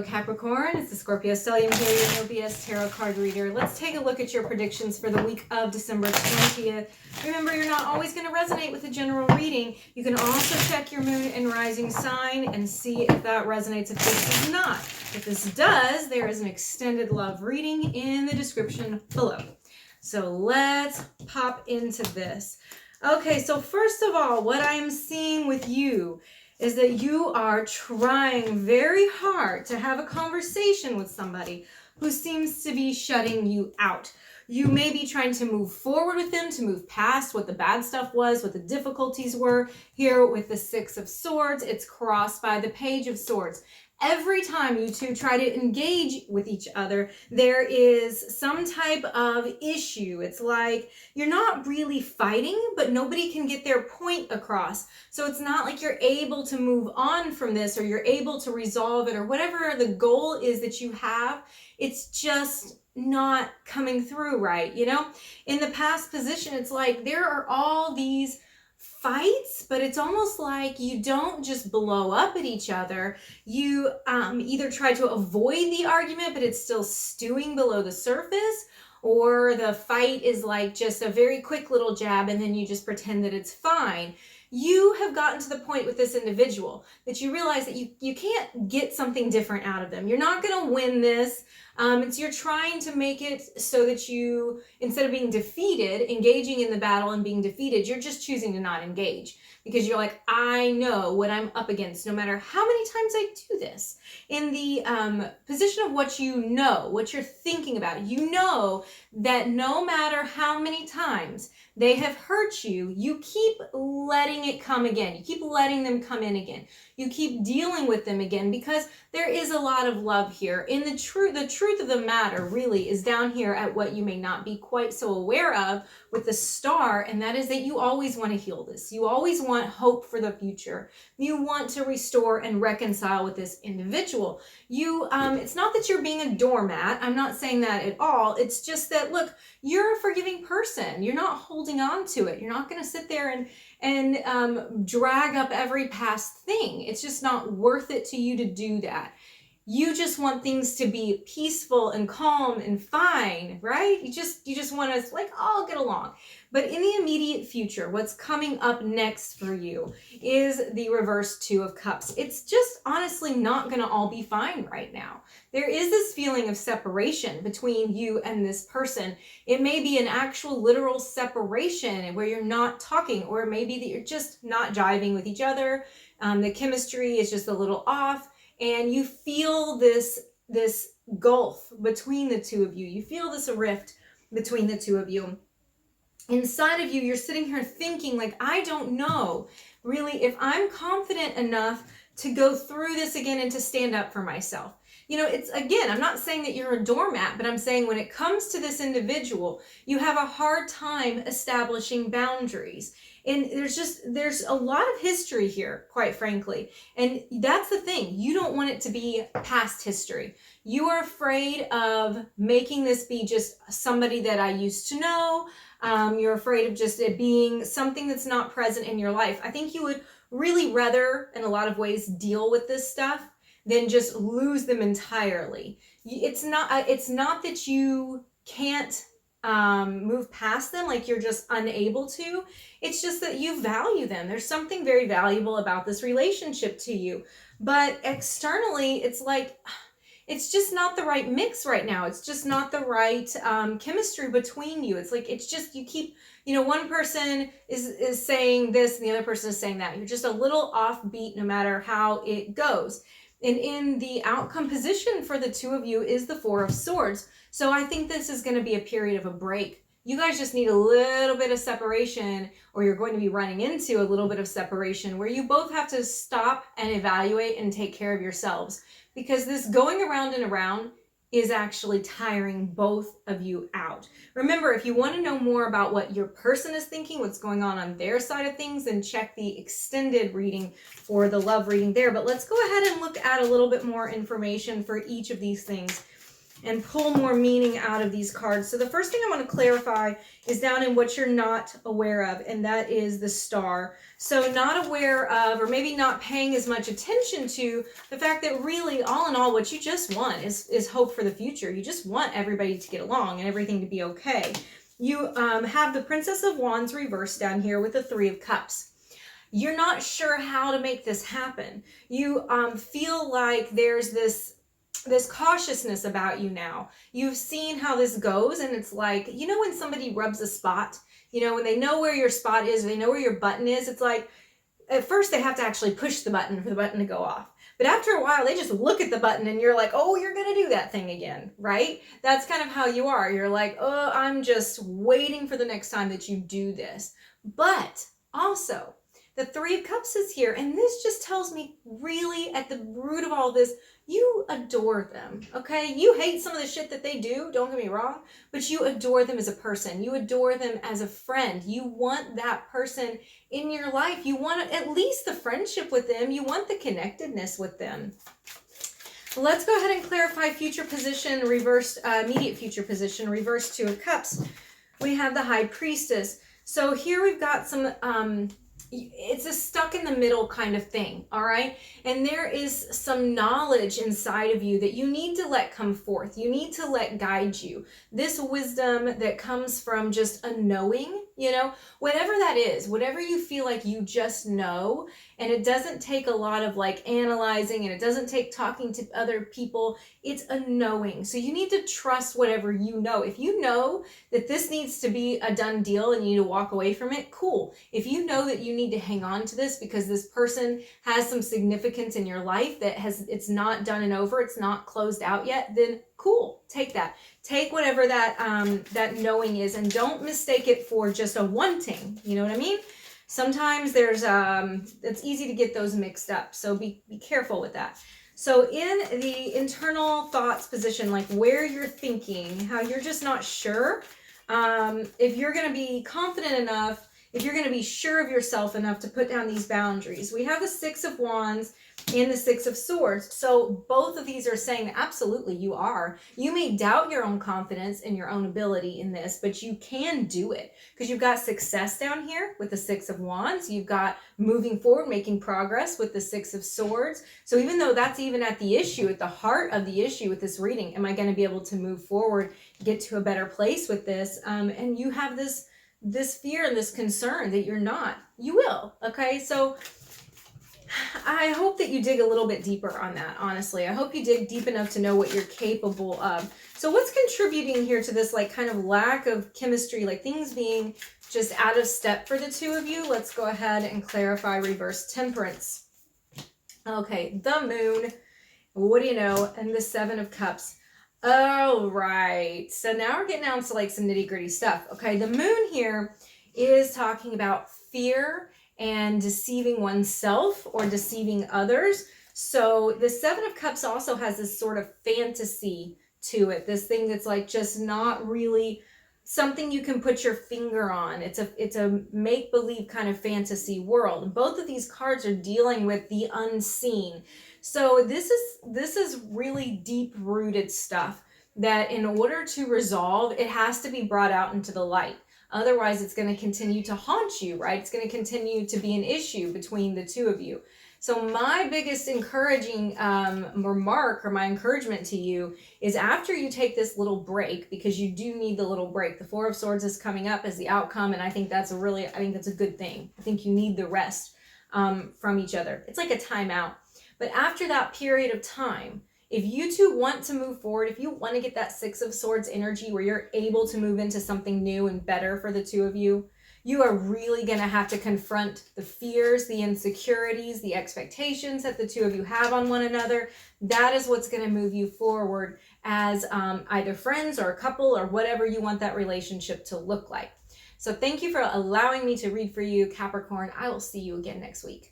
Capricorn. It's the Scorpio Stellium here, your BS Tarot card reader. Let's take a look at your predictions for the week of December 20th. Remember, you're not always going to resonate with the general reading. You can also check your moon and rising sign and see if that resonates, if this does not. If this does, there is an extended love reading in the description below. So let's pop into this. Okay, so first of all, what I am seeing with you is that you are trying very hard to have a conversation with somebody who seems to be shutting you out. You may be trying to move forward with them, to move past what the bad stuff was, what the difficulties were. Here with the Six of Swords, it's crossed by the Page of Swords. Every time you two try to engage with each other, there is some type of issue. It's like you're not really fighting, but nobody can get their point across. So it's not like you're able to move on from this, or you're able to resolve it, or whatever the goal is that you have. It's just not coming through right, you know? In the past position, it's like there are all these fights, but it's almost like you don't just blow up at each other. You either try to avoid the argument, but it's still stewing below the surface, or the fight is like just a very quick little jab and then you just pretend that it's fine. You have gotten to the point with this individual that you realize that you can't get something different out of them. You're not going to win this. You're trying to make it so that you, instead of being defeated, engaging in the battle and being defeated, you're just choosing to not engage. Because you're like, I know what I'm up against, no matter how many times I do this. In the position of what you know, what you're thinking about, you know that no matter how many times they have hurt you, you keep letting it come again. You keep letting them come in again. You keep dealing with them again, because there is a lot of love here. And the truth of the matter really is down here at what you may not be quite so aware of with the star, and that is that you always want to heal this. You always want hope for the future. You want to restore and reconcile with this individual. It's not that you're being a doormat. I'm not saying that at all. It's just that, look, you're a forgiving person. You're not holding on to it. You're not going to sit there and drag up every past thing. It's just not worth it to you to do that. You just want things to be peaceful and calm and fine, right? You just want us like all get along. But in the immediate future, what's coming up next for you is the reverse Two of Cups. It's just honestly not going to all be fine right now. There is this feeling of separation between you and this person. It may be an actual literal separation where you're not talking, or it may be that you're just not jiving with each other. The chemistry is just a little off. And you feel this gulf between the two of you. You feel this rift between the two of you. Inside of you, you're sitting here thinking like, I don't know really if I'm confident enough to go through this again and to stand up for myself. You know, it's, again, I'm not saying that you're a doormat, but I'm saying when it comes to this individual, you have a hard time establishing boundaries. And there's a lot of history here, quite frankly. And that's the thing. You don't want it to be past history. You are afraid of making this be just somebody that I used to know. You're afraid of just it being something that's not present in your life. I think you would really rather, in a lot of ways, deal with this stuff than just lose them entirely. It's not that you can't move past them, like you're just unable to. It's just that you value them. There's something very valuable about this relationship to you. But externally, it's like, it's just not the right mix right now. It's just not the right chemistry between you. It's like, it's just, you keep, one person is saying this and the other person is saying that. You're just a little offbeat no matter how it goes. And in the outcome position for the two of you is the Four of Swords. So I think this is going to be a period of a break. You guys just need a little bit of separation, or you're going to be running into a little bit of separation where you both have to stop and evaluate and take care of yourselves. Because this going around and around is actually tiring both of you out. Remember, if you want to know more about what your person is thinking, what's going on their side of things, then check the extended reading for the love reading there. But let's go ahead and look at a little bit more information for each of these things. and pull more meaning out of these cards. So the first thing I want to clarify is down in what you're not aware of, and that is the Star. So not aware of, or maybe not paying as much attention to the fact that really, all in all, what you just want is hope for the future. You just want everybody to get along and everything to be okay. You have the Princess of Wands reversed down here with the Three of Cups. You're not sure how to make this happen. You feel like there's this cautiousness about you now. You've seen how this goes, and it's like, you know, when somebody rubs a spot, you know, when they know where your spot is, they know where your button is, it's like, at first they have to actually push the button for the button to go off. But after a while, they just look at the button and you're like, oh, you're going to do that thing again, right? That's kind of how you are. You're like, oh, I'm just waiting for the next time that you do this. But also, the Three of Cups is here, and this just tells me really at the root of all this, you adore them, okay? You hate some of the shit that they do, don't get me wrong, but you adore them as a person. You adore them as a friend. You want that person in your life. You want at least the friendship with them. You want the connectedness with them. Let's go ahead and clarify future position, reversed, immediate future position, reversed Two of Cups. We have the High Priestess. So here we've got some... it's a stuck in the middle kind of thing, all right? And there is some knowledge inside of you that you need to let come forth. You need to let guide you. This wisdom that comes from just a knowing, you know, whatever that is, whatever you feel like you just know, and it doesn't take a lot of like analyzing, and it doesn't take talking to other people. It's a knowing. So you need to trust whatever you know. If you know that this needs to be a done deal and you need to walk away from it, cool. If you know that you need to hang on to this because this person has some significance in your life that it's not done and over, it's not closed out yet, then cool, take that. Take whatever that that knowing is, and don't mistake it for just a wanting. You know what I mean? Sometimes there's it's easy to get those mixed up, so be careful with that. So in the internal thoughts position, like where you're thinking, how you're just not sure, if you're going to be confident enough, if you're going to be sure of yourself enough to put down these boundaries. We have the Six of Wands and the Six of Swords. So both of these are saying that absolutely you are. You may doubt your own confidence and your own ability in this, but you can do it because you've got success down here with the Six of Wands. You've got moving forward, making progress with the Six of Swords. So even though that's even at the issue, at the heart of the issue with this reading, am I going to be able to move forward, get to a better place with this? And you have this fear and this concern that you're not. You will, okay? So I hope that you dig a little bit deeper on that, honestly. I hope you dig deep enough to know what you're capable of. So what's contributing here to this like kind of lack of chemistry, like things being just out of step for the two of you? Let's go ahead and clarify reverse Temperance. Okay, the Moon, what do you know, and the Seven of Cups. All right, so now we're getting down to like some nitty gritty stuff. Okay, the Moon here is talking about fear and deceiving oneself or deceiving others. So the Seven of Cups also has this sort of fantasy to it, this thing that's like just not really something you can put your finger on. It's a make-believe kind of fantasy world. Both of these cards are dealing with the unseen. So this is really deep-rooted stuff that in order to resolve, it has to be brought out into the light. Otherwise, it's going to continue to haunt you, right? It's going to continue to be an issue between the two of you. So my biggest encouraging remark or my encouragement to you is after you take this little break, because you do need the little break. The Four of Swords is coming up as the outcome, and I think that's a good thing. I think you need the rest from each other. It's like a timeout. But after that period of time, if you two want to move forward, if you want to get that Six of Swords energy where you're able to move into something new and better for the two of you, you are really going to have to confront the fears, the insecurities, the expectations that the two of you have on one another. That is what's going to move you forward as either friends or a couple or whatever you want that relationship to look like. So thank you for allowing me to read for you, Capricorn. I will see you again next week.